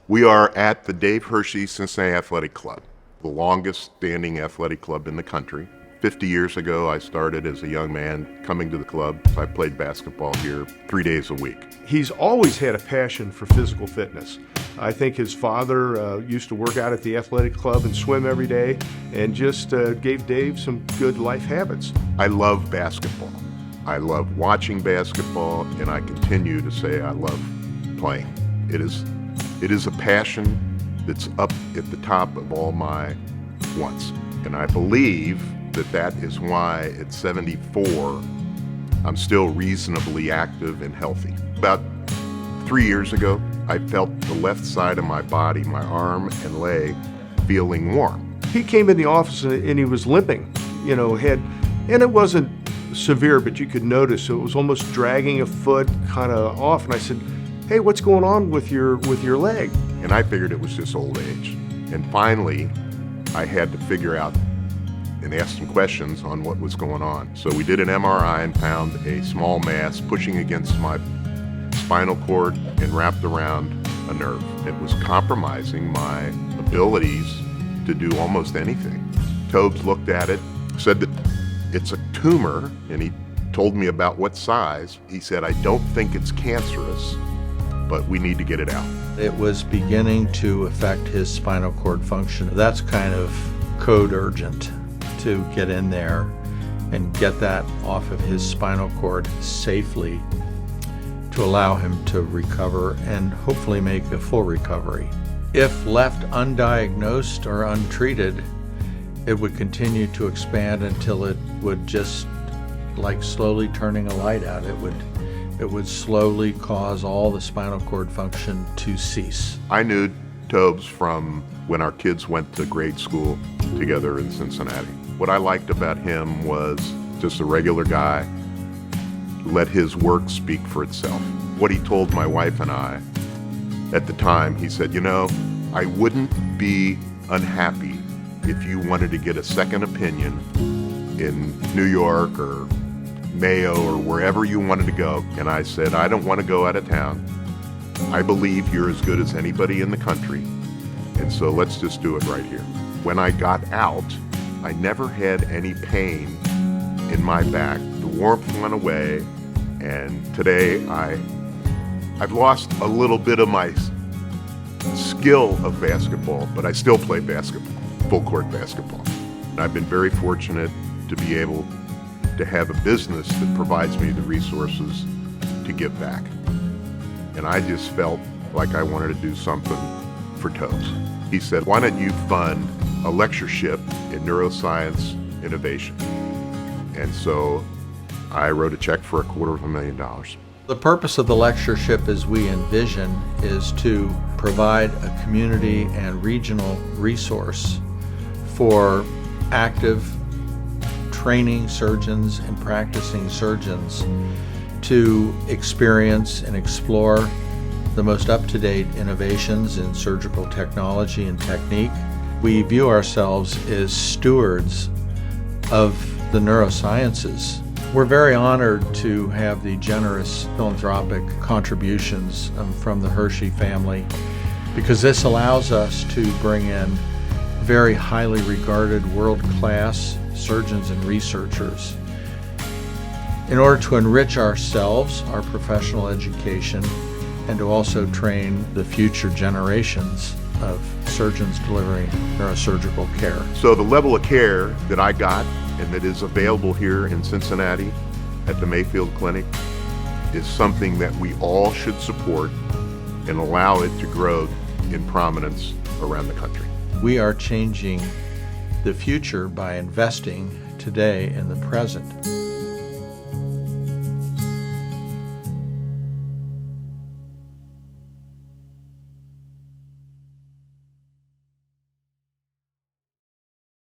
We are at the Dave Herche Cincinnati Athletic Club, the longest standing athletic club in the country. 50 years ago, I started as a young man coming to the club. I played basketball here 3 days a week. He's always had a passion for physical fitness. I think his father used to work out at the athletic club and swim every day, and just gave Dave some good life habits. I love basketball. I love watching basketball, and I continue to say I love playing. It is a passion that's up at the top of all my wants. And I believe that is why at 74, I'm still reasonably active and healthy. About 3 years ago, I felt the left side of my body, my arm and leg, feeling warm. He came in the office and he was limping, and it wasn't severe, but you could notice it was almost dragging a foot kind of off. And I said, "Hey, what's going on with your leg?" And I figured it was just old age. And finally, I had to figure out and ask some questions on what was going on. So we did an MRI and found a small mass pushing against my spinal cord and wrapped around a nerve. It was compromising my abilities to do almost anything. Tobes looked at it, said that it's a tumor, and he told me about what size. He said, "I don't think it's cancerous, but we need to get it out." It was beginning to affect his spinal cord function. That's kind of code urgent to get in there and get that off of his spinal cord safely to allow him to recover and hopefully make a full recovery. If left undiagnosed or untreated, it would continue to expand until it would just, like slowly turning a light out, it would slowly cause all the spinal cord function to cease. I knew Tobes from when our kids went to grade school together in Cincinnati. What I liked about him was just a regular guy, let his work speak for itself. What he told my wife and I at the time, he said, "I wouldn't be unhappy if you wanted to get a second opinion in New York or Mayo or wherever you wanted to go." And I said, "I don't want to go out of town. I believe you're as good as anybody in the country, and so let's just do it right here." When I got out, I never had any pain in my back. The warmth went away, and today I've lost a little bit of my skill of basketball, but I still play basketball, full court basketball. And I've been very fortunate to be able to have a business that provides me the resources to give back. And I just felt like I wanted to do something for Tobes. He said, "Why don't you fund a lectureship in neuroscience innovation?" And so I wrote a check for $250,000. The purpose of the lectureship, as we envision, is to provide a community and regional resource for active training surgeons and practicing surgeons to experience and explore the most up-to-date innovations in surgical technology and technique. We view ourselves as stewards of the neurosciences. We're very honored to have the generous philanthropic contributions from the Herche family, because this allows us to bring in very highly regarded world-class surgeons and researchers in order to enrich ourselves, our professional education, and to also train the future generations of surgeons delivering neurosurgical care. So the level of care that I got and that is available here in Cincinnati at the Mayfield Clinic is something that we all should support and allow it to grow in prominence around the country. We are changing the future by investing today in the present.